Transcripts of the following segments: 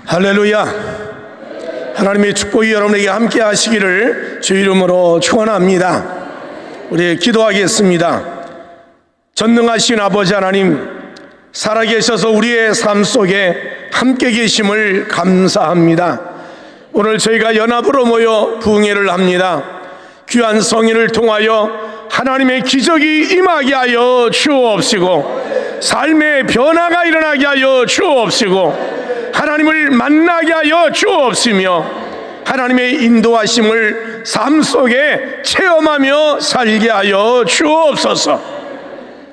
할렐루야. 하나님의 축복이 여러분에게 함께 하시기를 주 이름으로 축원합니다. 우리 기도하겠습니다. 전능하신 아버지 하나님, 살아계셔서 우리의 삶 속에 함께 계심을 감사합니다. 오늘 저희가 연합으로 모여 부흥회를 합니다. 귀한 성인을 통하여 하나님의 기적이 임하게 하여 주옵시고, 삶의 변화가 일어나게 하여 주옵시고, 하나님을 만나게 하여 주옵시며, 하나님의 인도하심을 삶 속에 체험하며 살게 하여 주옵소서.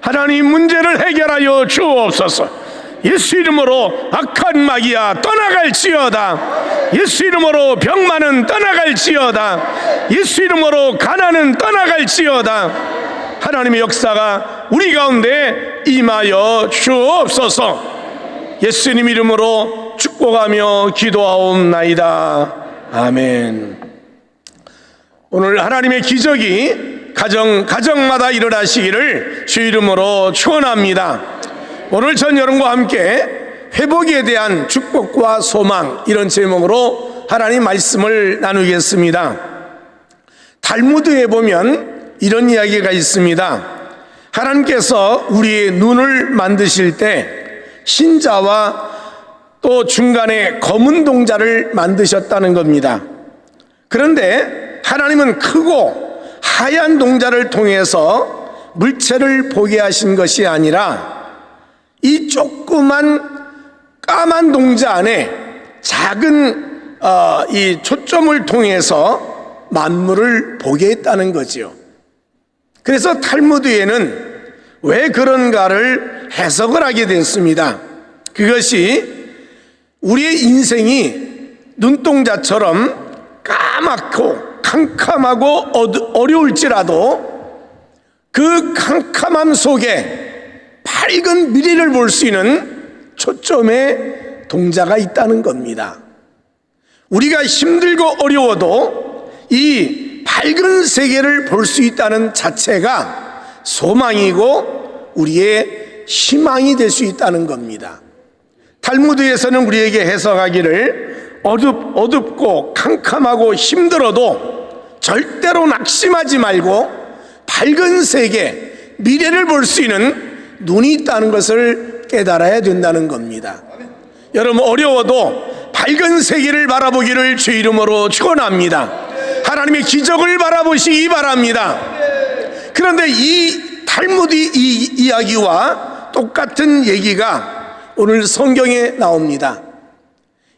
하나님, 문제를 해결하여 주옵소서. 예수 이름으로 악한 마귀야 떠나갈지어다. 예수 이름으로 병만은 떠나갈지어다. 예수 이름으로 가난은 떠나갈지어다. 하나님의 역사가 우리 가운데 임하여 주옵소서. 예수님 이름으로 축복하며 기도하옵나이다. 아멘. 오늘 하나님의 기적이 가정마다 일어나시기를 주 이름으로 축원합니다. 오늘 전 여러분과 함께 회복에 대한 축복과 소망, 이런 제목으로 하나님 말씀을 나누겠습니다. 달무드에 보면 이런 이야기가 있습니다. 하나님께서 우리의 눈을 만드실 때 흰자와 또 중간에 검은 동자를 만드셨다는 겁니다. 그런데 하나님은 크고 하얀 동자를 통해서 물체를 보게 하신 것이 아니라 이 조그만 까만 동자 안에 작은 이 초점을 통해서 만물을 보게 했다는 거지요. 그래서 탈무드에는 왜 그런가를 해석을 하게 됐습니다. 그것이 우리의 인생이 눈동자처럼 까맣고 캄캄하고 어려울지라도 그 캄캄함 속에 밝은 미래를 볼 수 있는 초점의 동자가 있다는 겁니다. 우리가 힘들고 어려워도 이 밝은 세계를 볼 수 있다는 자체가 소망이고 우리의 희망이 될 수 있다는 겁니다. 탈무드에서는 우리에게 해석하기를 어둡고 캄캄하고 힘들어도 절대로 낙심하지 말고 밝은 세계, 미래를 볼 수 있는 눈이 있다는 것을 깨달아야 된다는 겁니다. 여러분, 어려워도 밝은 세계를 바라보기를 주 이름으로 축원합니다. 하나님의 기적을 바라보시기 바랍니다. 그런데 이 탈무드 이 이야기와 똑같은 얘기가 오늘 성경에 나옵니다.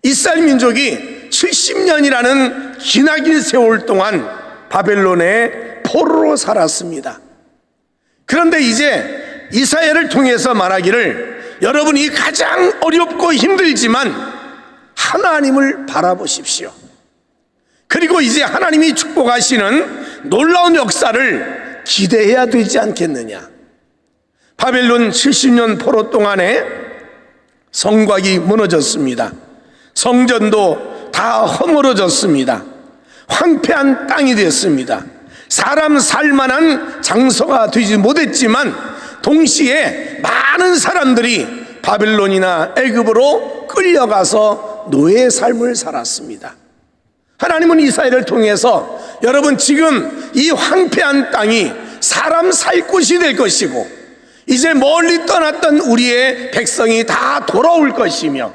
이스라엘 민족이 70년이라는 기나긴 세월 동안 바벨론의 포로로 살았습니다. 그런데 이제 이사야를 통해서 말하기를 여러분이 가장 어렵고 힘들지만 하나님을 바라보십시오. 그리고 이제 하나님이 축복하시는 놀라운 역사를 기대해야 되지 않겠느냐. 바벨론 70년 포로 동안에 성곽이 무너졌습니다. 성전도 다 허물어졌습니다. 황폐한 땅이 됐습니다. 사람 살만한 장소가 되지 못했지만 동시에 많은 사람들이 바벨론이나 애굽으로 끌려가서 노예의 삶을 살았습니다. 하나님은 이스라엘을 통해서 여러분, 지금 이 황폐한 땅이 사람 살 곳이 될 것이고 이제 멀리 떠났던 우리의 백성이 다 돌아올 것이며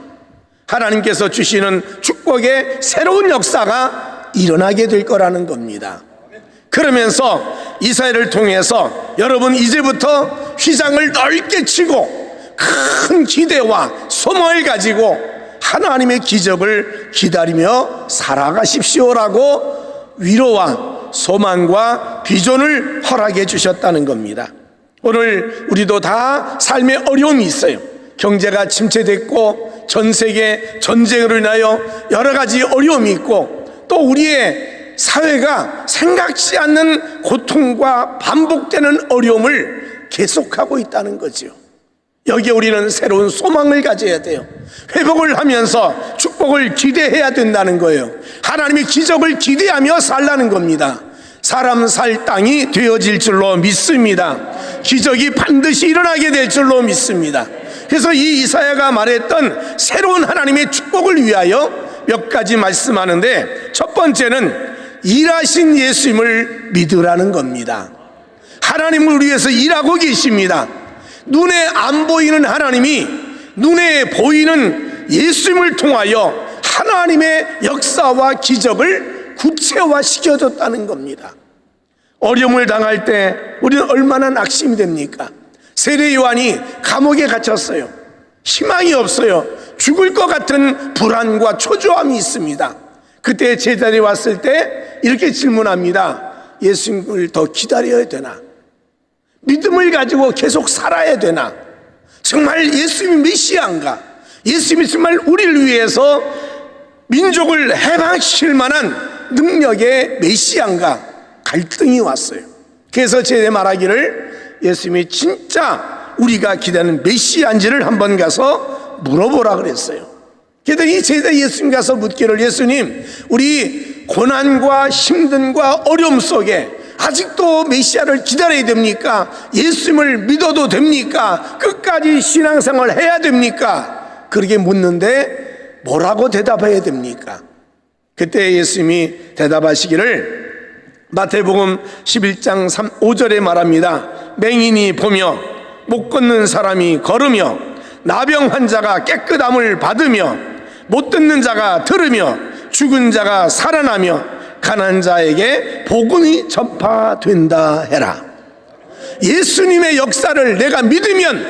하나님께서 주시는 축복의 새로운 역사가 일어나게 될 거라는 겁니다. 그러면서 이스라엘을 통해서 여러분, 이제부터 휘장을 넓게 치고 큰 기대와 소망을 가지고 하나님의 기적을 기다리며 살아가십시오라고 위로와 소망과 비전을 허락해 주셨다는 겁니다. 오늘 우리도 다 삶의 어려움이 있어요. 경제가 침체됐고 전 세계 전쟁으로 인하여 여러 가지 어려움이 있고 또 우리의 사회가 생각지 않는 고통과 반복되는 어려움을 계속하고 있다는 거지요. 여기에 우리는 새로운 소망을 가져야 돼요. 회복을 하면서 축복을 기대해야 된다는 거예요. 하나님의 기적을 기대하며 살라는 겁니다. 사람 살 땅이 되어질 줄로 믿습니다. 기적이 반드시 일어나게 될 줄로 믿습니다. 그래서 이 이사야가 말했던 새로운 하나님의 축복을 위하여 몇 가지 말씀하는데, 첫 번째는 일하신 예수님을 믿으라는 겁니다. 하나님을 우리 위해서 일하고 계십니다. 눈에 안 보이는 하나님이 눈에 보이는 예수님을 통하여 하나님의 역사와 기적을 구체화시켜줬다는 겁니다. 어려움을 당할 때 우리는 얼마나 낙심이 됩니까? 세례 요한이 감옥에 갇혔어요. 희망이 없어요. 죽을 것 같은 불안과 초조함이 있습니다. 그때 제자들이 왔을 때 이렇게 질문합니다. 예수님을 더 기다려야 되나? 믿음을 가지고 계속 살아야 되나? 정말 예수님이 메시아인가? 예수님이 정말 우리를 위해서 민족을 해방시킬 만한 능력의 메시아인가? 갈등이 왔어요. 그래서 제자 말하기를 예수님이 진짜 우리가 기대하는 메시아인지를 한번 가서 물어보라 그랬어요. 그랬더니 제자 예수님 가서 묻기를, 예수님, 우리 고난과 힘든과 어려움 속에 아직도 메시아를 기다려야 됩니까? 예수님을 믿어도 됩니까? 끝까지 신앙생활 해야 됩니까? 그렇게 묻는데 뭐라고 대답해야 됩니까? 그때 예수님이 대답하시기를 마태복음 11장 5절에 말합니다. 맹인이 보며 못 걷는 사람이 걸으며 나병 환자가 깨끗함을 받으며 못 듣는 자가 들으며 죽은 자가 살아나며 가난한 자에게 복음이 전파된다 해라. 예수님의 역사를 내가 믿으면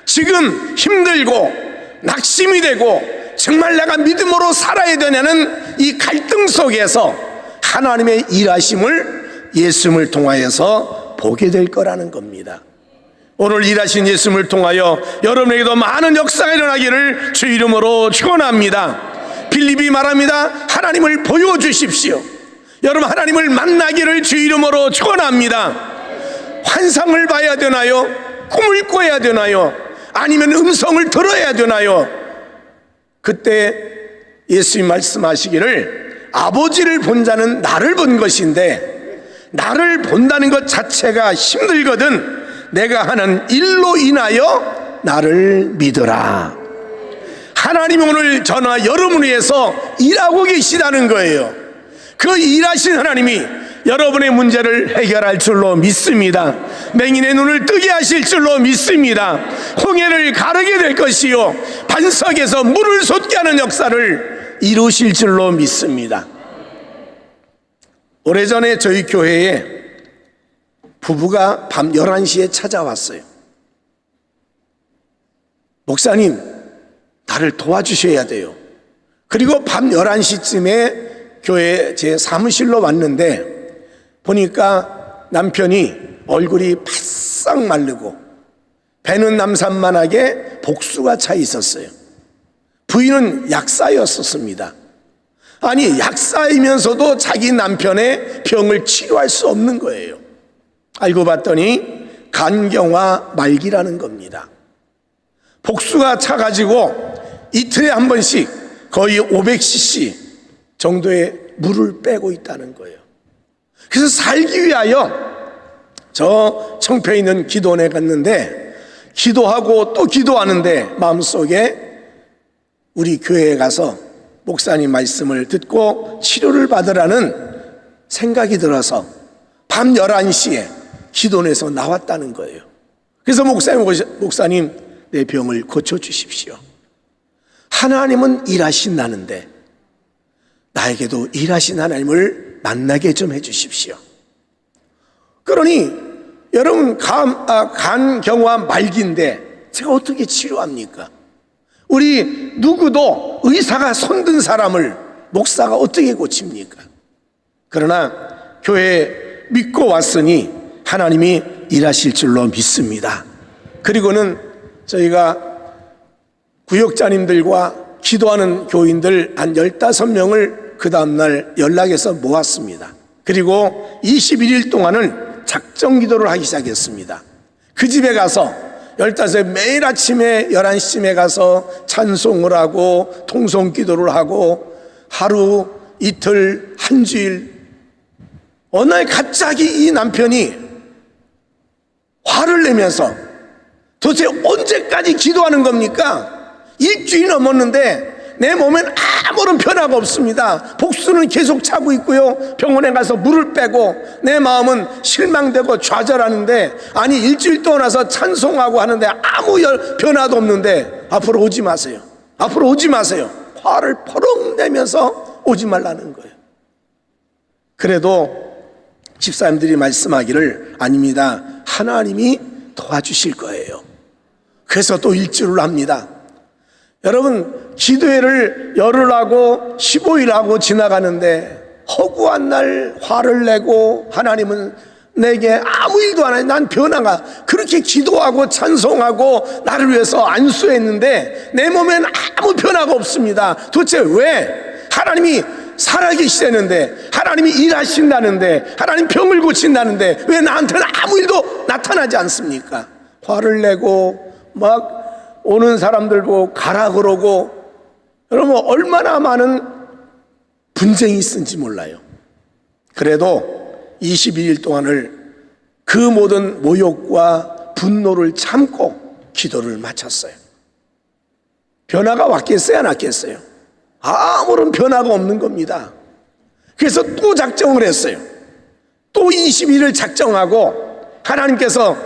지금 힘들고 낙심이 되고 정말 내가 믿음으로 살아야 되냐는 이 갈등 속에서 하나님의 일하심을 예수님을 통하여서 보게 될 거라는 겁니다. 오늘 일하신 예수님을 통하여 여러분에게도 많은 역사가 일어나기를 주 이름으로 축원합니다. 빌립이 말합니다. 하나님을 보여주십시오. 여러분, 하나님을 만나기를 주 이름으로 축원합니다. 환상을 봐야 되나요? 꿈을 꿔야 되나요? 아니면 음성을 들어야 되나요? 그때 예수님 말씀하시기를 아버지를 본 자는 나를 본 것인데 나를 본다는 것 자체가 힘들거든 내가 하는 일로 인하여 나를 믿어라. 하나님이 오늘 저나 여러분을 위해서 일하고 계시다는 거예요. 그 일하신 하나님이 여러분의 문제를 해결할 줄로 믿습니다. 맹인의 눈을 뜨게 하실 줄로 믿습니다. 홍해를 가르게 될 것이요 반석에서 물을 솟게 하는 역사를 이루실 줄로 믿습니다. 오래전에 저희 교회에 부부가 밤 11시에 찾아왔어요. 목사님, 나를 도와주셔야 돼요. 그리고 밤 11시쯤에 교회 제 사무실로 왔는데 보니까 남편이 얼굴이 바싹 마르고 배는 남산만하게 복수가 차 있었어요. 부인은 약사였었습니다. 아니, 약사이면서도 자기 남편의 병을 치료할 수 없는 거예요. 알고 봤더니 간경화 말기라는 겁니다. 복수가 차가지고 이틀에 한 번씩 거의 500cc 정도의 물을 빼고 있다는 거예요. 그래서 살기 위하여 저 청평에 있는 기도원에 갔는데 기도하고 또 기도하는데 마음속에 우리 교회에 가서 목사님 말씀을 듣고 치료를 받으라는 생각이 들어서 밤 11시에 기도원에서 나왔다는 거예요. 그래서 목사님 내 병을 고쳐주십시오. 하나님은 일하신다는데 나에게도 일하신 하나님을 만나게 좀 해주십시오. 그러니 여러분 간경화 말기인데 제가 어떻게 치료합니까? 우리 누구도 의사가 손든 사람을 목사가 어떻게 고칩니까? 그러나 교회에 믿고 왔으니 하나님이 일하실 줄로 믿습니다. 그리고는 저희가 구역자님들과 기도하는 교인들 한 15명을 그 다음날 연락해서 모았습니다. 그리고 21일 동안은 작정 기도를 하기 시작했습니다. 그 집에 가서 15에 매일 아침에 11시쯤에 가서 찬송을 하고 통성 기도를 하고 하루 이틀 한 주일 어느 날 갑자기 이 남편이 화를 내면서 도대체 언제까지 기도하는 겁니까? 일주일이 넘었는데 내 몸엔 아무런 변화가 없습니다. 복수는 계속 차고 있고요, 병원에 가서 물을 빼고 내 마음은 실망되고 좌절하는데, 아니 일주일 동안 와서 찬송하고 하는데 아무 변화도 없는데 앞으로 오지 마세요. 앞으로 오지 마세요. 화를 퍼럭 내면서 오지 말라는 거예요. 그래도 집사님들이 말씀하기를 아닙니다, 하나님이 도와주실 거예요. 그래서 또 일주를 합니다. 여러분, 기도회를 열흘하고 15일하고 지나가는데 허구한 날 화를 내고 하나님은 내게 아무 일도 안 해. 난 변화가, 그렇게 기도하고 찬송하고 나를 위해서 안수했는데 내 몸엔 아무 변화가 없습니다. 도대체 왜? 하나님이 살아계시다는데, 하나님이 일하신다는데, 하나님 병을 고친다는데 왜 나한테는 아무 일도 나타나지 않습니까? 화를 내고 막 오는 사람들 보고 가라 그러고, 여러분 얼마나 많은 분쟁이 있은지 몰라요. 그래도 21일 동안을 그 모든 모욕과 분노를 참고 기도를 마쳤어요. 변화가 왔겠어요, 안 왔겠어요? 아무런 변화가 없는 겁니다. 그래서 또 작정을 했어요. 또 21일 작정하고, 하나님께서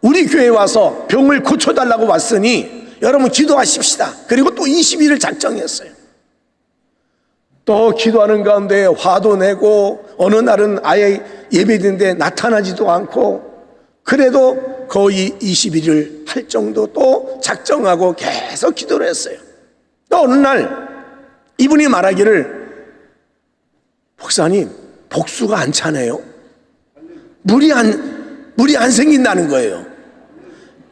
우리 교회에 와서 병을 고쳐달라고 왔으니 여러분 기도하십시다. 그리고 또 21일 작정했어요. 또 기도하는 가운데 화도 내고, 어느 날은 아예 예배드는데 나타나지도 않고, 그래도 거의 21일 할 정도 또 작정하고 계속 기도를 했어요. 또 어느 날 이분이 말하기를, 목사님 복수가 안 차네요. 물이 안 생긴다는 거예요.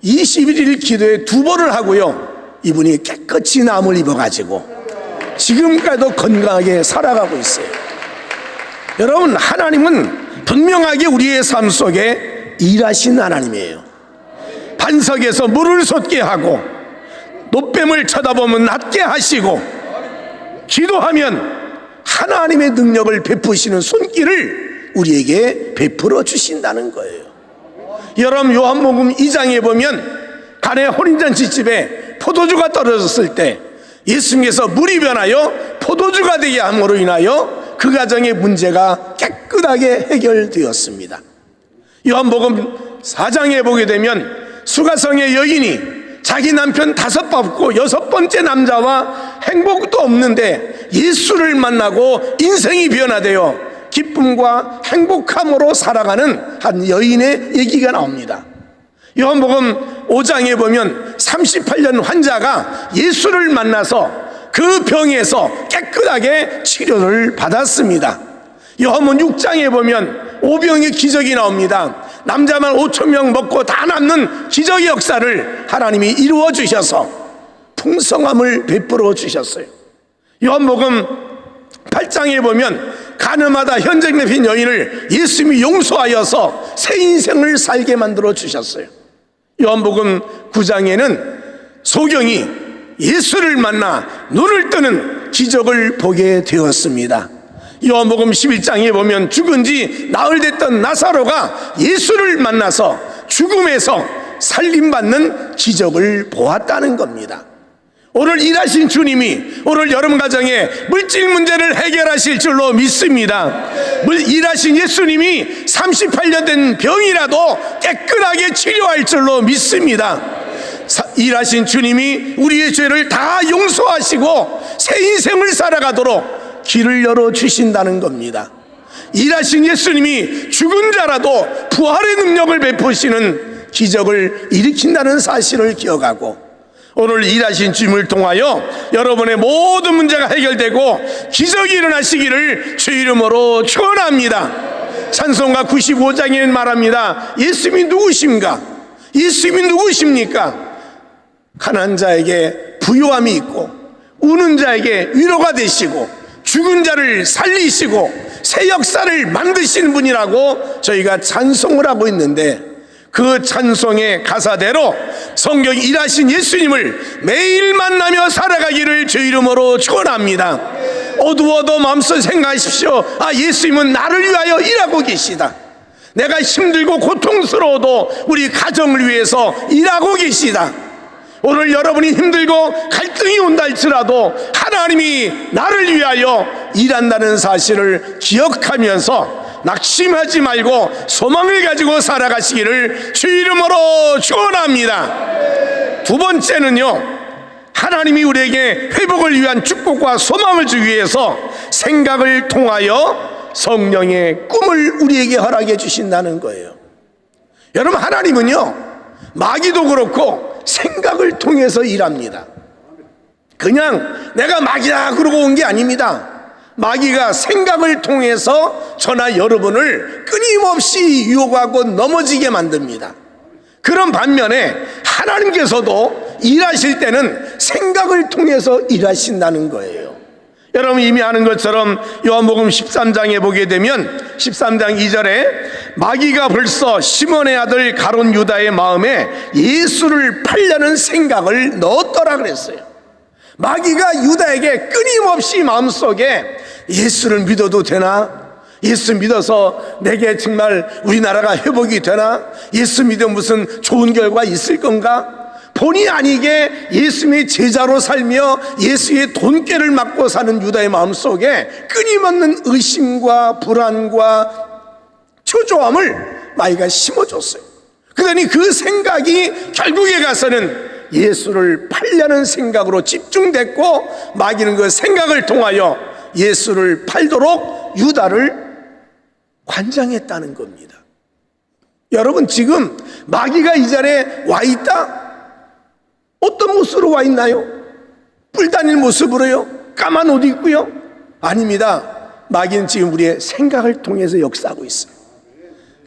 21일 기도에 2번을 하고요, 이분이 깨끗이 남을 입어가지고 지금까지도 건강하게 살아가고 있어요. 여러분, 하나님은 분명하게 우리의 삶 속에 일하신 하나님이에요. 반석에서 물을 솟게 하고 노뱀을 쳐다보면 낫게 하시고, 기도하면 하나님의 능력을 베푸시는 손길을 우리에게 베풀어 주신다는 거예요. 여러분, 요한복음 2장에 보면 가나의 혼인잔치집에 포도주가 떨어졌을 때 예수님께서 물이 변하여 포도주가 되게 함으로 인하여 그 가정의 문제가 깨끗하게 해결되었습니다. 요한복음 4장에 보게 되면 수가성의 여인이 자기 남편 5 밟고 6번째 남자와 행복도 없는데 예수를 만나고 인생이 변화되어 기쁨과 행복함으로 살아가는 한 여인의 얘기가 나옵니다. 요한복음 5장에 보면 38년 환자가 예수를 만나서 그 병에서 깨끗하게 치료를 받았습니다. 요한복음 6장에 보면 오병의 기적이 나옵니다. 남자만 5,000명 먹고 다 남는 기적의 역사를 하나님이 이루어 주셔서 풍성함을 베풀어 주셨어요. 요한복음 8장에 보면 가늠하다 현장 내핀 여인을 예수님이 용서하여서 새 인생을 살게 만들어 주셨어요. 요한복음 9장에는 소경이 예수를 만나 눈을 뜨는 기적을 보게 되었습니다. 요한복음 11장에 보면 죽은 지 나흘 됐던 나사로가 예수를 만나서 죽음에서 살림받는 기적을 보았다는 겁니다. 오늘 일하신 주님이 오늘 여러분 가정에 물질 문제를 해결하실 줄로 믿습니다. 일하신 예수님이 38년 된 병이라도 깨끗하게 치료할 줄로 믿습니다. 일하신 주님이 우리의 죄를 다 용서하시고 새 인생을 살아가도록 길을 열어주신다는 겁니다. 일하신 예수님이 죽은 자라도 부활의 능력을 베푸시는 기적을 일으킨다는 사실을 기억하고, 오늘 일하신 주님을 통하여 여러분의 모든 문제가 해결되고 기적이 일어나시기를 주 이름으로 축원합니다. 찬송가 95장에 말합니다. 예수님이 누구십니까? 예수님이 누구십니까? 가난한 자에게 부요함이 있고 우는 자에게 위로가 되시고 죽은 자를 살리시고 새 역사를 만드시는 분이라고 저희가 찬송을 하고 있는데, 그 찬송의 가사대로 성경이 일하신 예수님을 매일 만나며 살아가기를 주 이름으로 축원합니다. 어두워도 마음속에 생각하십시오. 예수님은 나를 위하여 일하고 계시다. 내가 힘들고 고통스러워도 우리 가정을 위해서 일하고 계시다. 오늘 여러분이 힘들고 갈등이 온다 할지라도 하나님이 나를 위하여 일한다는 사실을 기억하면서 낙심하지 말고 소망을 가지고 살아가시기를 주 이름으로 축원합니다. 두 번째는요, 하나님이 우리에게 회복을 위한 축복과 소망을 주기 위해서 생각을 통하여 성령의 꿈을 우리에게 허락해 주신다는 거예요. 여러분, 하나님은요, 마귀도 그렇고 생각을 통해서 일합니다. 그냥 내가 마귀다 그러고 온 게 아닙니다. 마귀가 생각을 통해서 저나 여러분을 끊임없이 유혹하고 넘어지게 만듭니다. 그런 반면에 하나님께서도 일하실 때는 생각을 통해서 일하신다는 거예요. 여러분 이미 아는 것처럼 요한복음 13장에 보게 되면 13장 2절에 마귀가 벌써 시몬의 아들 가룟 유다의 마음에 예수를 팔려는 생각을 넣었더라 그랬어요. 마귀가 유다에게 끊임없이 마음속에 예수를 믿어도 되나? 예수 믿어서 내게 정말 우리나라가 회복이 되나? 예수 믿으면 무슨 좋은 결과 있을 건가? 본의 아니게 예수님의 제자로 살며 예수의 돈꾀를 맞고 사는 유다의 마음속에 끊임없는 의심과 불안과 초조함을 마귀가 심어줬어요. 그러니 그 생각이 결국에 가서는 예수를 팔려는 생각으로 집중됐고, 마귀는 그 생각을 통하여 예수를 팔도록 유다를 관장했다는 겁니다. 여러분, 지금 마귀가 이 자리에 와 있다? 어떤 모습으로 와 있나요? 뿔 다닐 모습으로요? 까만 옷 입고요? 아닙니다. 마귀는 지금 우리의 생각을 통해서 역사하고 있어요.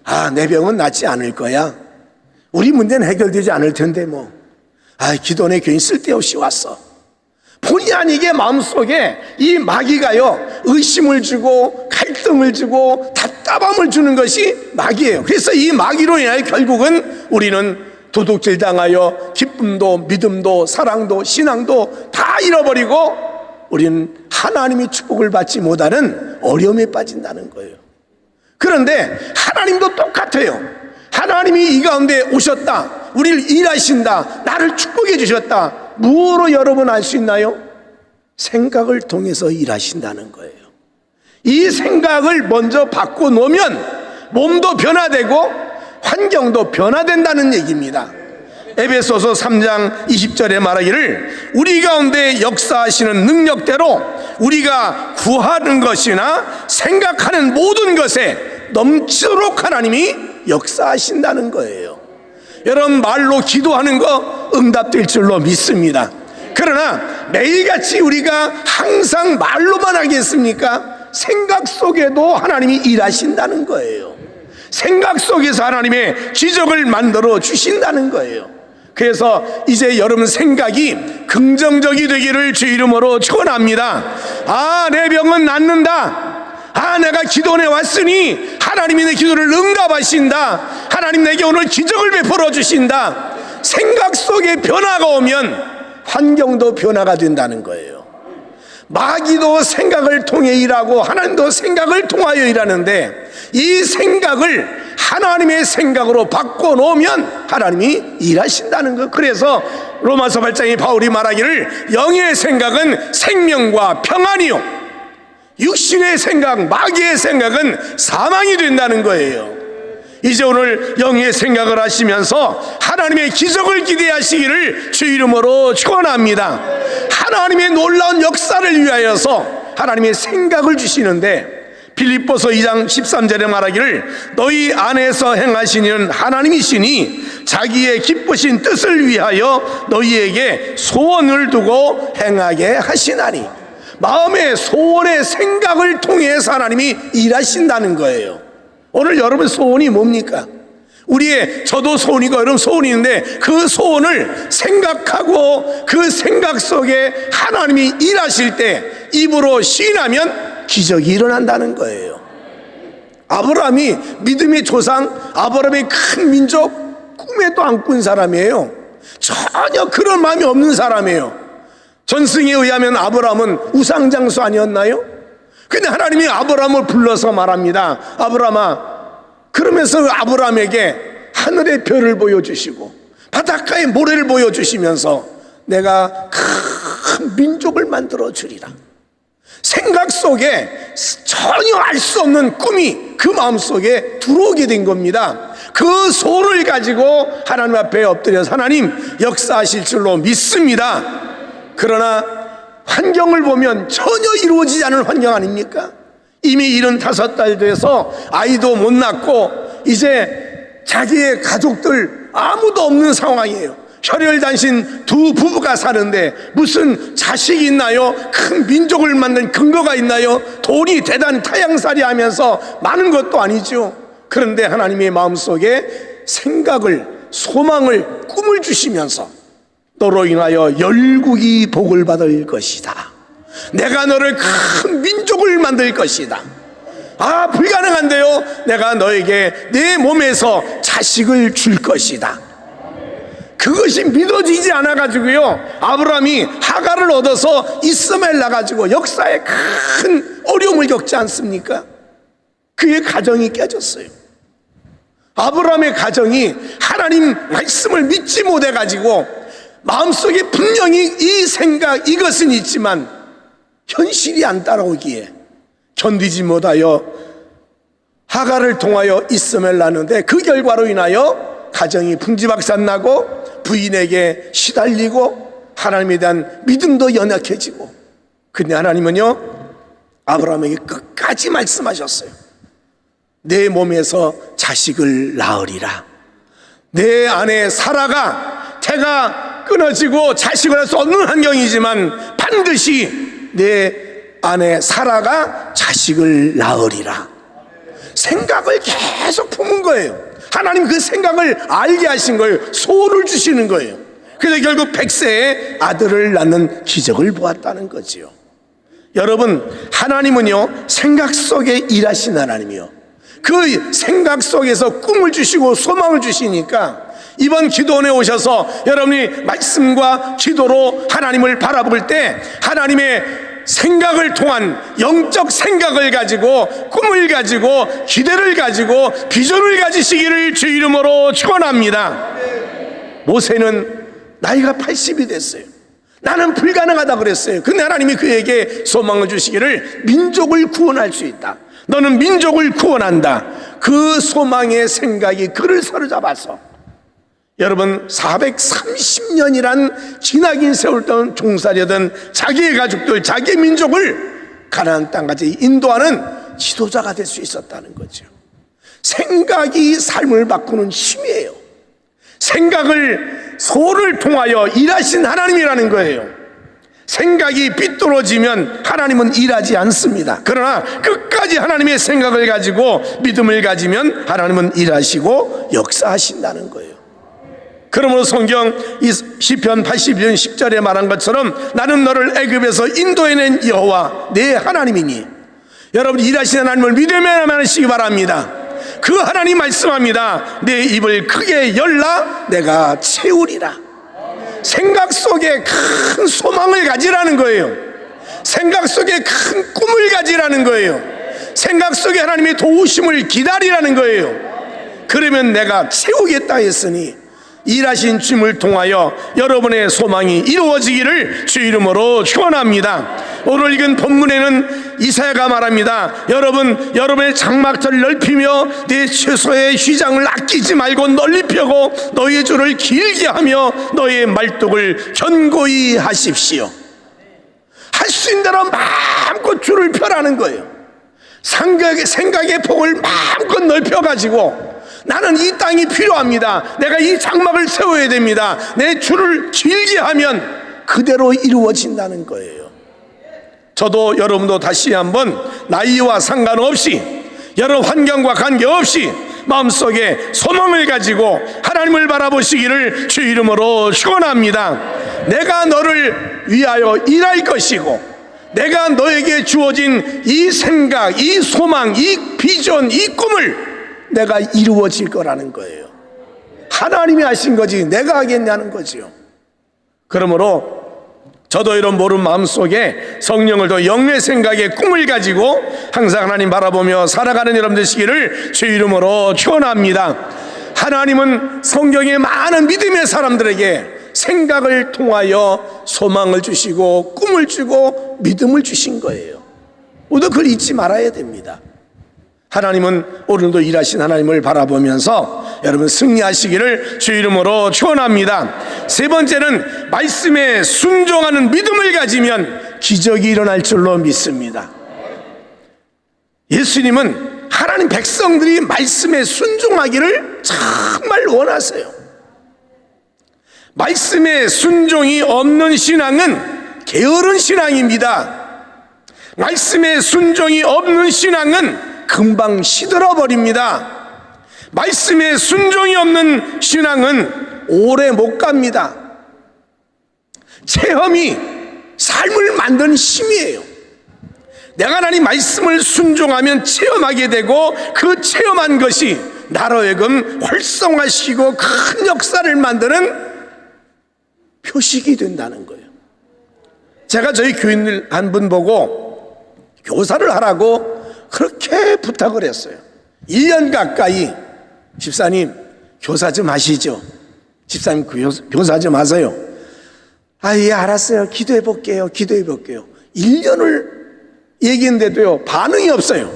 아, 내 병은 낫지 않을 거야. 우리 문제는 해결되지 않을 텐데 뭐. 아, 기도원에 괜히 쓸데없이 왔어. 본의 아니게 마음속에 이 마귀가요, 의심을 주고 갈등을 주고 답답함을 주는 것이 마귀예요. 그래서 이 마귀로 인하여 결국은 우리는 도둑질 당하여 기쁨도 믿음도 사랑도 신앙도 다 잃어버리고 우리는 하나님의 축복을 받지 못하는 어려움에 빠진다는 거예요. 그런데 하나님도 똑같아요. 하나님이 이 가운데 오셨다, 우리를 일하신다, 나를 축복해 주셨다. 무엇으로 여러분 알 수 있나요? 생각을 통해서 일하신다는 거예요. 이 생각을 먼저 바꿔놓으면 몸도 변화되고 환경도 변화된다는 얘기입니다. 에베소서 3장 20절에 말하기를 우리 가운데 역사하시는 능력대로 우리가 구하는 것이나 생각하는 모든 것에 넘치도록 하나님이 역사하신다는 거예요. 여러분, 말로 기도하는 거 응답될 줄로 믿습니다. 그러나 매일같이 우리가 항상 말로만 하겠습니까? 생각 속에도 하나님이 일하신다는 거예요. 생각 속에서 하나님의 기적을 만들어 주신다는 거예요. 그래서 이제 여러분 생각이 긍정적이 되기를 주 이름으로 축원합니다. 아, 내 병은 낫는다. 아, 내가 기도원에 왔으니 하나님이 내 기도를 응답하신다. 하나님 내게 오늘 기적을 베풀어 주신다. 생각 속에 변화가 오면 환경도 변화가 된다는 거예요. 마귀도 생각을 통해 일하고 하나님도 생각을 통하여 일하는데, 이 생각을 하나님의 생각으로 바꿔놓으면 하나님이 일하신다는 것. 그래서 로마서 8장에 바울이 말하기를 영의 생각은 생명과 평안이요 육신의 생각, 마귀의 생각은 사망이 된다는 거예요. 이제 오늘 영의 생각을 하시면서 하나님의 기적을 기대하시기를 주 이름으로 축원합니다. 하나님의 놀라운 역사를 위하여서 하나님의 생각을 주시는데, 빌립보서 2장 13절에 말하기를 너희 안에서 행하시는 하나님이시니 자기의 기쁘신 뜻을 위하여 너희에게 소원을 두고 행하게 하시나니. 마음의 소원의 생각을 통해서 하나님이 일하신다는 거예요. 오늘 여러분 소원이 뭡니까? 저도 소원이고 여러분 소원이 있는데, 그 소원을 생각하고 그 생각 속에 하나님이 일하실 때 입으로 시인하면 기적이 일어난다는 거예요. 아브라함이 믿음의 조상, 아브라함의 큰 민족, 꿈에도 안 꾼 사람이에요. 전혀 그런 마음이 없는 사람이에요. 전승에 의하면 아브라함은 우상장수 아니었나요? 근데 하나님이 아브라함을 불러서 말합니다. 아브라함아, 그러면서 아브라함에게 하늘의 별을 보여주시고 바닷가의 모래를 보여주시면서 내가 큰 민족을 만들어 주리라. 생각 속에 전혀 알 수 없는 꿈이 그 마음속에 들어오게 된 겁니다. 그 소를 가지고 하나님 앞에 엎드려서 하나님 역사하실 줄로 믿습니다. 그러나 환경을 보면 전혀 이루어지지 않은 환경 아닙니까? 이미 75달 돼서 아이도 못 낳고 이제 자기의 가족들 아무도 없는 상황이에요. 혈혈단신 두 부부가 사는데 무슨 자식이 있나요? 큰 민족을 만든 근거가 있나요? 돈이 대단히 타양살이 하면서 많은 것도 아니죠. 그런데 하나님의 마음속에 생각을, 소망을, 꿈을 주시면서 너로 인하여 열국이 복을 받을 것이다. 내가 너를 큰 민족을 만들 것이다. 아, 불가능한데요. 내가 너에게 내 몸에서 자식을 줄 것이다. 그것이 믿어지지 않아가지고요, 아브라함이 하갈을 얻어서 이스마엘 낳아가지고 역사에 큰 어려움을 겪지 않습니까? 그의 가정이 깨졌어요. 아브라함의 가정이 하나님 말씀을 믿지 못해가지고 마음속에 분명히 이 생각, 이것은 있지만 현실이 안 따라오기에 견디지 못하여 하갈을 통하여 이스마엘 낳는데 그 결과로 인하여 가정이 풍지박산나고 부인에게 시달리고 하나님에 대한 믿음도 연약해지고, 근데 하나님은요 아브라함에게 끝까지 말씀하셨어요. 내 몸에서 자식을 낳으리라. 내 아내 사라가 태가 끊어지고 자식을 할 수 없는 환경이지만 반드시 내 아내 사라가 자식을 낳으리라. 생각을 계속 품은 거예요. 하나님 그 생각을 알게 하신 거예요. 소를 주시는 거예요. 그래서 결국 100세에 아들을 낳는 기적을 보았다는 거지요. 여러분, 하나님은요 생각 속에 일하신 하나님이요, 그 생각 속에서 꿈을 주시고 소망을 주시니까 이번 기도원에 오셔서 여러분이 말씀과 기도로 하나님을 바라볼 때 하나님의 생각을 통한 영적 생각을 가지고 꿈을 가지고 기대를 가지고 비전을 가지시기를 주 이름으로 축원합니다. 모세는 나이가 80이 됐어요. 나는 불가능하다 그랬어요. 근데 하나님이 그에게 소망을 주시기를 민족을 구원할 수 있다. 너는 민족을 구원한다. 그 소망의 생각이 그를 사로잡아서 여러분 430년이란 지나긴 세월 동안 종살이던 자기의 가족들, 자기의 민족을 가나안 땅까지 인도하는 지도자가 될 수 있었다는 거죠. 생각이 삶을 바꾸는 힘이에요. 생각을 소를 통하여 일하신 하나님이라는 거예요. 생각이 비뚤어지면 하나님은 일하지 않습니다. 그러나 끝까지 하나님의 생각을 가지고 믿음을 가지면 하나님은 일하시고 역사하신다는 거예요. 그러므로 성경 시편 81편 10절에 말한 것처럼 나는 너를 애굽에서 인도해낸 여호와 내 하나님이니, 여러분 일하시는 하나님을 믿으면 하시기 바랍니다. 그 하나님 말씀합니다. 내 입을 크게 열라 내가 채우리라. 생각 속에 큰 소망을 가지라는 거예요. 생각 속에 큰 꿈을 가지라는 거예요. 생각 속에 하나님의 도우심을 기다리라는 거예요. 그러면 내가 채우겠다 했으니 일하신 주님을 통하여 여러분의 소망이 이루어지기를 주 이름으로 축원합니다. 오늘 읽은 본문에는 이사야가 말합니다. 여러분의 장막터를 넓히며 내 채소의 휘장을 아끼지 말고 널리 펴고 너의 줄을 길게 하며 너의 말뚝을 견고히 하십시오. 할 수 있는 대로 마음껏 줄을 펴라는 거예요. 생각의 폭을 마음껏 넓혀가지고 나는 이 땅이 필요합니다. 내가 이 장막을 세워야 됩니다. 내 줄을 길게 하면 그대로 이루어진다는 거예요. 저도 여러분도 다시 한번 나이와 상관없이 여러 환경과 관계없이 마음속에 소망을 가지고 하나님을 바라보시기를 주 이름으로 축원합니다. 내가 너를 위하여 일할 것이고 내가 너에게 주어진 이 생각, 이 소망, 이 비전, 이 꿈을 내가 이루어질 거라는 거예요. 하나님이 하신 거지 내가 하겠냐는 거지요. 그러므로 저도 이런 모른 마음속에 성령을 더 영의 생각에 꿈을 가지고 항상 하나님 바라보며 살아가는 여러분 되시기를 주 이름으로 축원합니다. 하나님은 성경의 많은 믿음의 사람들에게 생각을 통하여 소망을 주시고 꿈을 주고 믿음을 주신 거예요. 우리도 그걸 잊지 말아야 됩니다. 하나님은 오늘도 일하신 하나님을 바라보면서 여러분 승리하시기를 주 이름으로 축원합니다. 세 번째는 말씀에 순종하는 믿음을 가지면 기적이 일어날 줄로 믿습니다. 예수님은 하나님 백성들이 말씀에 순종하기를 정말 원하세요. 말씀에 순종이 없는 신앙은 게으른 신앙입니다. 말씀에 순종이 없는 신앙은 금방 시들어버립니다. 말씀에 순종이 없는 신앙은 오래 못 갑니다. 체험이 삶을 만드는 힘이에요. 내가 하나님 말씀을 순종하면 체험하게 되고 그 체험한 것이 나로 하여금 활성화시키고 큰 역사를 만드는 표식이 된다는 거예요. 제가 저희 교인들 한 분 보고 교사를 하라고 그렇게 부탁을 했어요. 1년 가까이 집사님 교사 좀 하시죠. 집사님 교사 좀 하세요. 아, 예, 알았어요. 기도해 볼게요. 1년을 얘기했는데도요 반응이 없어요.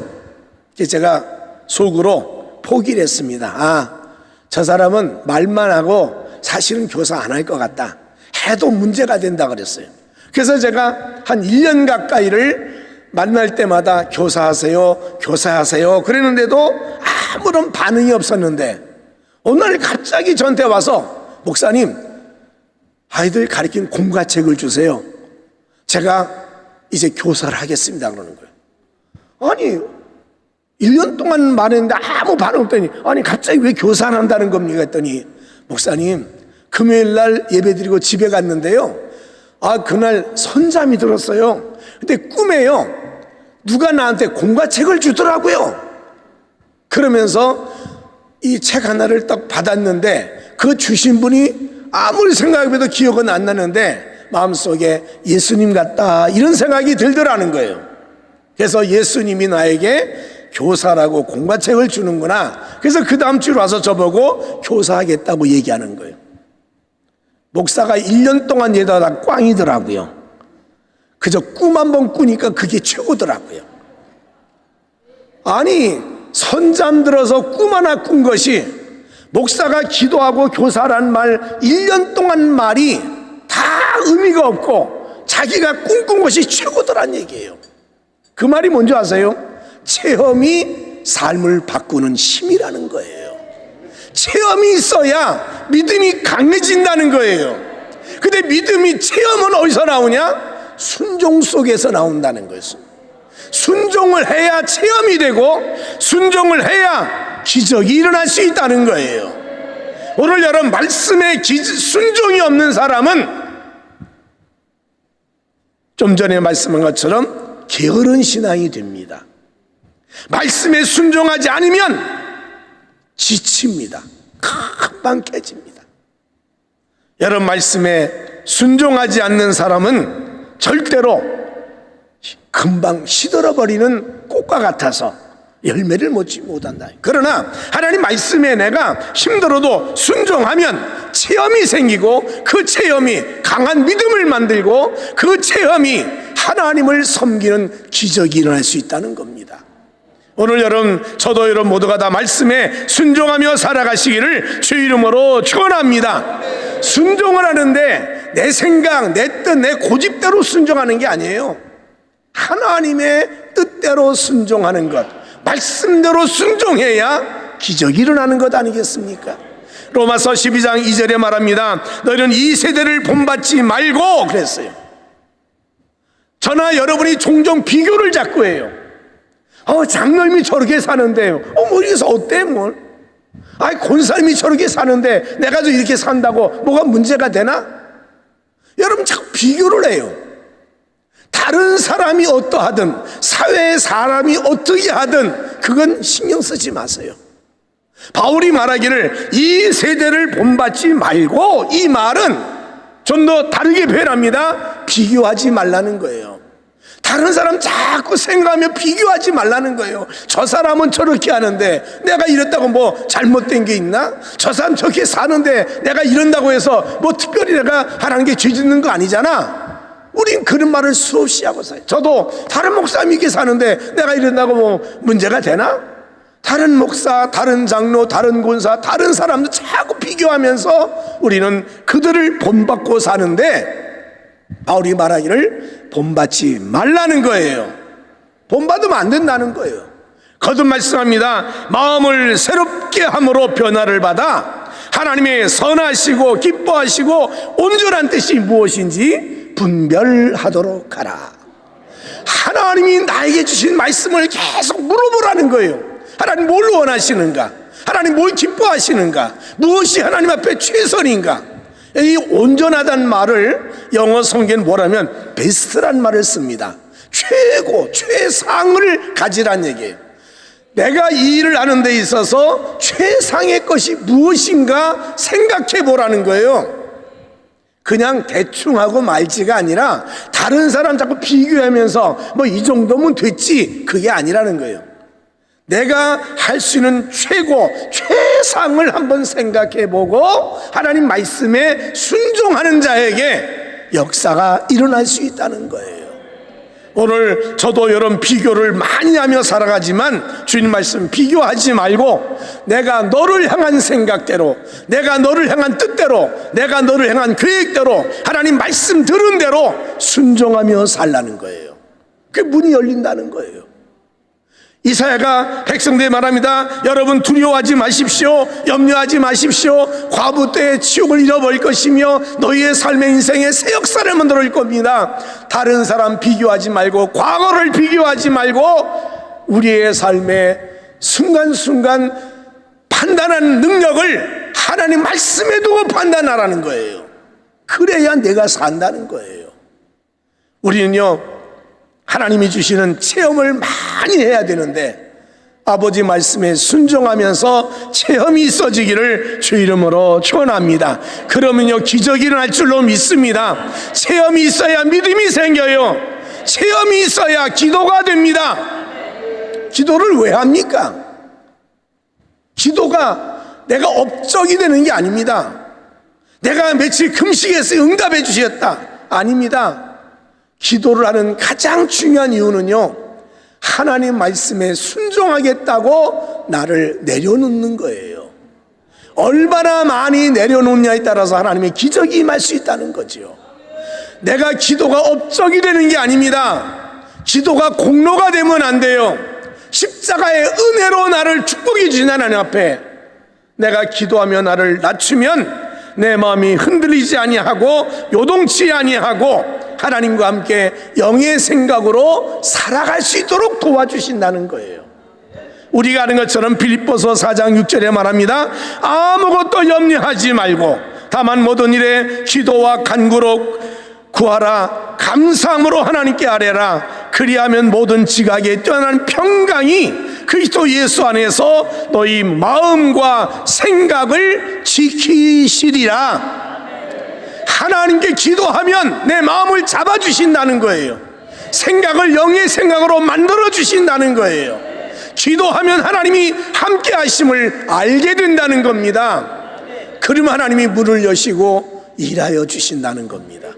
그래서 제가 속으로 포기를 했습니다. 아, 저 사람은 말만 하고 사실은 교사 안 할 것 같다. 해도 문제가 된다 그랬어요. 그래서 제가 한 1년 가까이를 만날 때마다 교사하세요 그랬는데도 아무런 반응이 없었는데 어느 날 갑자기 저한테 와서 목사님 아이들 가르치는 공과책을 주세요. 제가 이제 교사를 하겠습니다 그러는 거예요. 아니 1년 동안 말했는데 아무 반응 없더니 아니 갑자기 왜 교사 안 한다는 겁니까 했더니 목사님 금요일 날 예배드리고 집에 갔는데요 아 그날 선잠이 들었어요. 근데 꿈에요 누가 나한테 공과책을 주더라고요. 그러면서 이 책 하나를 딱 받았는데 그 주신 분이 아무리 생각해도 기억은 안 나는데 마음속에 예수님 같다 이런 생각이 들더라는 거예요. 그래서 예수님이 나에게 교사라고 공과책을 주는구나. 그래서 그 다음 주로 와서 저보고 교사하겠다고 얘기하는 거예요. 목사가 1년 동안 얘기하다 꽝이더라고요. 그저 꿈 한 번 꾸니까 그게 최고더라고요. 아니 선잠 들어서 꿈 하나 꾼 것이 목사가 기도하고 교사란 말 1년 동안 말이 다 의미가 없고 자기가 꿈꾼 것이 최고더란 얘기예요. 그 말이 뭔지 아세요? 체험이 삶을 바꾸는 힘이라는 거예요. 체험이 있어야 믿음이 강해진다는 거예요. 근데 믿음이 체험은 어디서 나오냐? 순종 속에서 나온다는 거예요. 순종을 해야 체험이 되고 순종을 해야 기적이 일어날 수 있다는 거예요. 오늘 여러분 말씀에 순종이 없는 사람은 좀 전에 말씀한 것처럼 게으른 신앙이 됩니다. 말씀에 순종하지 않으면 지칩니다. 금방 깨집니다. 여러분 말씀에 순종하지 않는 사람은 절대로 금방 시들어버리는 꽃과 같아서 열매를 맺지 못한다. 그러나 하나님 말씀에 내가 힘들어도 순종하면 체험이 생기고 그 체험이 강한 믿음을 만들고 그 체험이 하나님을 섬기는 기적이 일어날 수 있다는 겁니다. 오늘 여러분 저도 여러분 모두가 다 말씀에 순종하며 살아가시기를 주 이름으로 축원합니다. 순종을 하는데 내 생각, 내 뜻, 내 고집대로 순종하는 게 아니에요. 하나님의 뜻대로 순종하는 것, 말씀대로 순종해야 기적이 일어나는 것 아니겠습니까? 로마서 12장 2절에 말합니다. 너희는 이 세대를 본받지 말고 그랬어요. 저나 여러분이 종종 비교를 자꾸 해요. 장로님이 저렇게 사는데요. 뭐 이래서 어때 뭘? 권사님이 저렇게 사는데 내가 좀 이렇게 산다고 뭐가 문제가 되나? 여러분 자꾸 비교를 해요. 다른 사람이 어떠하든 사회의 사람이 어떻게 하든 그건 신경 쓰지 마세요. 바울이 말하기를 이 세대를 본받지 말고, 이 말은 좀 더 다르게 표현합니다. 비교하지 말라는 거예요. 다른 사람 자꾸 생각하며 비교하지 말라는 거예요. 저 사람은 저렇게 하는데 내가 이랬다고 뭐 잘못된 게 있나? 저 사람 저렇게 사는데 내가 이런다고 해서 뭐 특별히 내가 하나님 게 죄 짓는 거 아니잖아. 우린 그런 말을 수없이 하고 살아요. 저도 다른 목사님이 이렇게 사는데 내가 이런다고 뭐 문제가 되나? 다른 목사, 다른 장로, 다른 권사, 다른 사람들 자꾸 비교하면서 우리는 그들을 본받고 사는데 바울이 말하기를 본받지 말라는 거예요. 본받으면 안 된다는 거예요. 거듭 말씀합니다. 마음을 새롭게 함으로 변화를 받아 하나님의 선하시고 기뻐하시고 온전한 뜻이 무엇인지 분별하도록 하라. 하나님이 나에게 주신 말씀을 계속 물어보라는 거예요. 하나님 뭘 원하시는가? 하나님 뭘 기뻐하시는가? 무엇이 하나님 앞에 최선인가? 이 온전하다는 말을 영어 성경은 뭐라면 베스트란 말을 씁니다. 최고, 최상을 가지란 얘기예요. 내가 이 일을 하는 데 있어서 최상의 것이 무엇인가 생각해 보라는 거예요. 그냥 대충 하고 말지가 아니라 다른 사람 자꾸 비교하면서 뭐 이 정도면 됐지, 그게 아니라는 거예요. 내가 할 수 있는 최고, 최상을 한번 생각해 보고 하나님 말씀에 순종하는 자에게 역사가 일어날 수 있다는 거예요. 오늘 저도 여러분 비교를 많이 하며 살아가지만 주님 말씀 비교하지 말고 내가 너를 향한 생각대로, 내가 너를 향한 뜻대로, 내가 너를 향한 계획대로 하나님 말씀 들은 대로 순종하며 살라는 거예요. 그 문이 열린다는 거예요. 이사야가 백성들에 말합니다. 여러분 두려워하지 마십시오. 염려하지 마십시오. 과부 때의 치욕을 잃어버릴 것이며 너희의 삶의 인생에 새 역사를 만들어줄 겁니다. 다른 사람 비교하지 말고 과거를 비교하지 말고 우리의 삶의 순간순간 판단하는 능력을 하나님 말씀에 두고 판단하라는 거예요. 그래야 내가 산다는 거예요. 우리는요 하나님이 주시는 체험을 많이 해야 되는데 아버지 말씀에 순종하면서 체험이 있어지기를 주 이름으로 축원합니다. 그러면요 기적이 일어날 줄로 믿습니다. 체험이 있어야 믿음이 생겨요. 체험이 있어야 기도가 됩니다. 기도를 왜 합니까? 기도가 내가 업적이 되는 게 아닙니다. 내가 며칠 금식해서 응답해 주셨다, 아닙니다. 기도를 하는 가장 중요한 이유는요 하나님 말씀에 순종하겠다고 나를 내려놓는 거예요. 얼마나 많이 내려놓냐에 따라서 하나님의 기적이 임할 수 있다는 거죠. 내가 기도가 업적이 되는 게 아닙니다. 기도가 공로가 되면 안 돼요. 십자가의 은혜로 나를 축복해 주신 하나님 앞에 내가 기도하며 나를 낮추면 내 마음이 흔들리지 아니하고 요동치 아니하고 하나님과 함께 영의 생각으로 살아갈 수 있도록 도와주신다는 거예요. 우리가 아는 것처럼 빌립보서 4장 6절에 말합니다. 아무것도 염려하지 말고 다만 모든 일에 기도와 간구로 구하라. 감사함으로 하나님께 아뢰라. 그리하면 모든 지각에 뛰어난 평강이 그리스도 예수 안에서 너희 마음과 생각을 지키시리라. 하나님께 기도하면 내 마음을 잡아주신다는 거예요. 생각을 영의 생각으로 만들어주신다는 거예요. 기도하면 하나님이 함께 하심을 알게 된다는 겁니다. 그러면 하나님이 문을 여시고 일하여 주신다는 겁니다.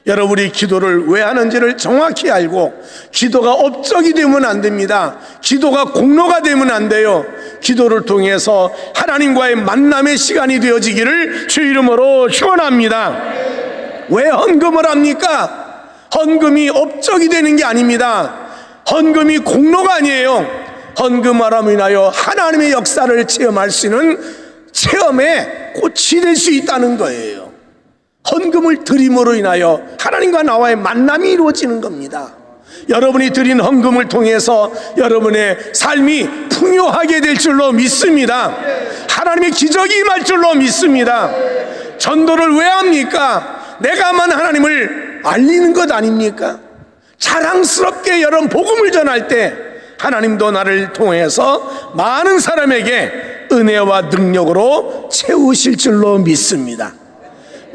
여러분이 기도를 왜 하는지를 정확히 알고 기도가 업적이 되면 안 됩니다. 기도가 공로가 되면 안 돼요. 기도를 통해서 하나님과의 만남의 시간이 되어지기를 주 이름으로 축원합니다. 왜 헌금을 합니까? 헌금이 업적이 되는 게 아닙니다. 헌금이 공로가 아니에요. 헌금하람으로 인하여 하나님의 역사를 체험할 수 있는 체험의 꽃이 될 수 있다는 거예요. 헌금을 드림으로 인하여 하나님과 나와의 만남이 이루어지는 겁니다. 여러분이 드린 헌금을 통해서 여러분의 삶이 풍요하게 될 줄로 믿습니다. 하나님의 기적이 임할 줄로 믿습니다. 전도를 왜 합니까? 내가만 하나님을 알리는 것 아닙니까? 자랑스럽게 여러분 복음을 전할 때 하나님도 나를 통해서 많은 사람에게 은혜와 능력으로 채우실 줄로 믿습니다.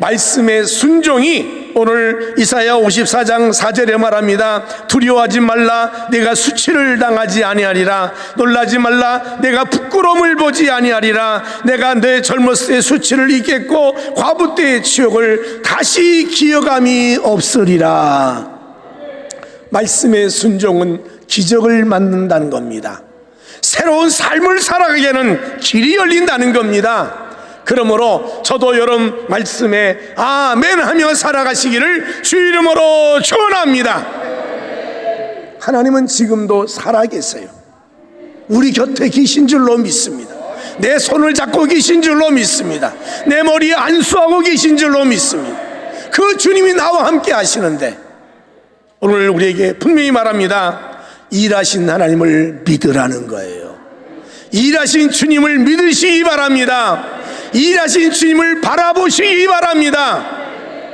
말씀의 순종이 오늘 이사야 54장 4절에 말합니다. 두려워하지 말라, 내가 수치를 당하지 아니하리라. 놀라지 말라, 내가 부끄러움을 보지 아니하리라. 내가 내 젊었을 때 수치를 잊겠고 과부 때의 치욕을 다시 기억함이 없으리라. 말씀의 순종은 기적을 만든다는 겁니다. 새로운 삶을 살아가기에는 길이 열린다는 겁니다. 그러므로 저도 여러분 말씀에 아멘 하며 살아가시기를 주 이름으로 축원합니다. 하나님은 지금도 살아계세요. 우리 곁에 계신 줄로 믿습니다. 내 손을 잡고 계신 줄로 믿습니다. 내 머리에 안수하고 계신 줄로 믿습니다. 그 주님이 나와 함께 하시는데 오늘 우리에게 분명히 말합니다. 일하신 하나님을 믿으라는 거예요. 일하신 주님을 믿으시기 바랍니다. 일하신 주님을 바라보시기 바랍니다.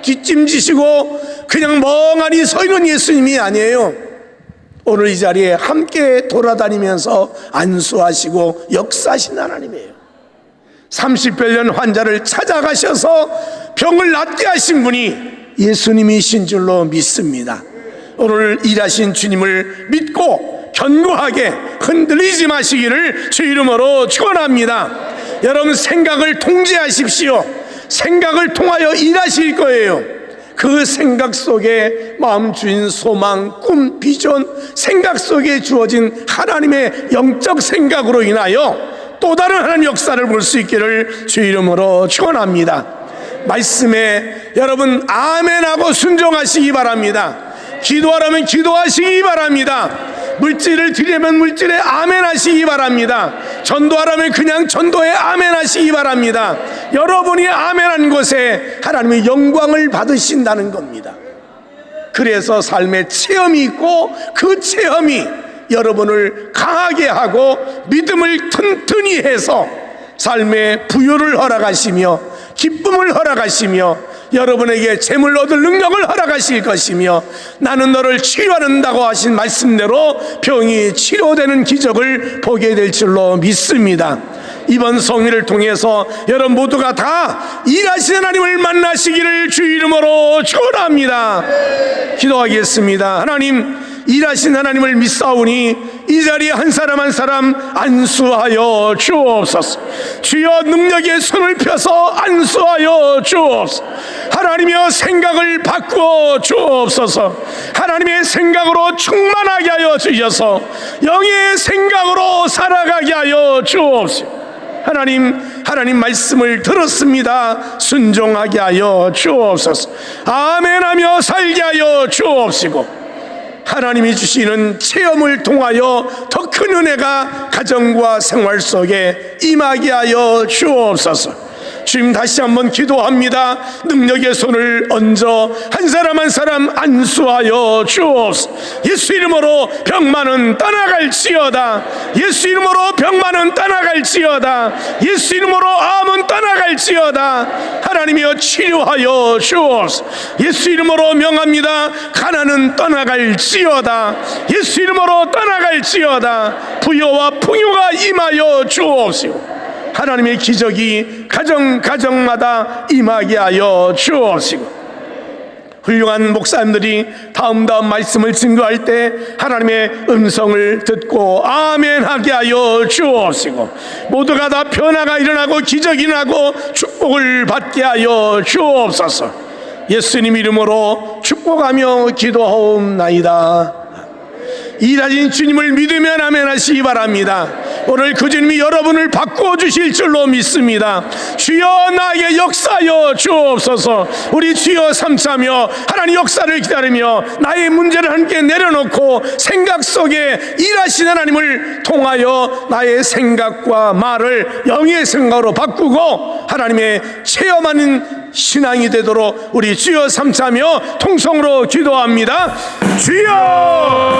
뒷짐지시고 그냥 멍하니 서 있는 예수님이 아니에요. 오늘 이 자리에 함께 돌아다니면서 안수하시고 역사하신 하나님이에요. 30별 환자를 찾아가셔서 병을 낫게 하신 분이 예수님이신 줄로 믿습니다. 오늘 일하신 주님을 믿고 견고하게 흔들리지 마시기를 주 이름으로 축원합니다. 여러분 생각을 통제하십시오. 생각을 통하여 일하실 거예요. 그 생각 속에 마음 주인 소망, 꿈, 비전, 생각 속에 주어진 하나님의 영적 생각으로 인하여 또 다른 하나님 역사를 볼 수 있기를 주 이름으로 축원합니다. 말씀에 여러분 아멘하고 순종하시기 바랍니다. 기도하라면 기도하시기 바랍니다. 물질을 드리면 물질에 아멘 하시기 바랍니다. 전도하라면 그냥 전도에 아멘 하시기 바랍니다. 여러분이 아멘한 곳에 하나님의 영광을 받으신다는 겁니다. 그래서 삶의 체험이 있고 그 체험이 여러분을 강하게 하고 믿음을 튼튼히 해서 삶의 부유를 허락하시며 기쁨을 허락하시며 여러분에게 재물 얻을 능력을 허락하실 것이며 나는 너를 치료한다고 하신 말씀대로 병이 치료되는 기적을 보게 될 줄로 믿습니다. 이번 성회를 통해서 여러분 모두가 다 일하시는 하나님을 만나시기를 주 이름으로 축원합니다. 기도하겠습니다. 하나님, 일하신 하나님을 믿사오니 이 자리에 한 사람 한 사람 안수하여 주옵소서. 주여 능력의 손을 펴서 안수하여 주옵소서. 하나님이여 생각을 바꾸어 주옵소서. 하나님의 생각으로 충만하게 하여 주셔서 영의 생각으로 살아가게 하여 주옵소서. 하나님 말씀을 들었습니다. 순종하게 하여 주옵소서. 아멘하며 살게 하여 주옵시고 하나님이 주시는 체험을 통하여 더 큰 은혜가 가정과 생활 속에 임하게 하여 주옵소서. 주님 다시 한번 기도합니다. 능력의 손을 얹어 한 사람 한 사람 안수하여 주옵소서. 예수 이름으로 병만은 떠나갈지어다. 예수 이름으로 병만은 떠나갈지어다. 예수 이름으로 암은 떠나갈지어다. 하나님이여 치료하여 주옵소서. 예수 이름으로 명합니다. 가난은 떠나갈지어다. 예수 이름으로 떠나갈지어다. 부여와 풍요가 임하여 주옵시고 하나님의 기적이 가정마다 임하게 하여 주옵시고 훌륭한 목사님들이 다음 말씀을 증거할 때 하나님의 음성을 듣고 아멘 하게 하여 주옵시고 모두가 다 변화가 일어나고 기적이 나고 축복을 받게 하여 주옵소서. 예수님 이름으로 축복하며 기도하옵나이다. 일하신 주님을 믿으면 아멘 하시기 바랍니다. 오늘 그 주님이 여러분을 바꾸어 주실 줄로 믿습니다. 주여 나에게 역사하여 주옵소서. 우리 주여 삼차며 하나님 역사를 기다리며 나의 문제를 함께 내려놓고 생각 속에 일하시는 하나님을 통하여 나의 생각과 말을 영의 생각으로 바꾸고 하나님의 체험하는 신앙이 되도록 우리 주여 삼차며 통성으로 기도합니다. 주여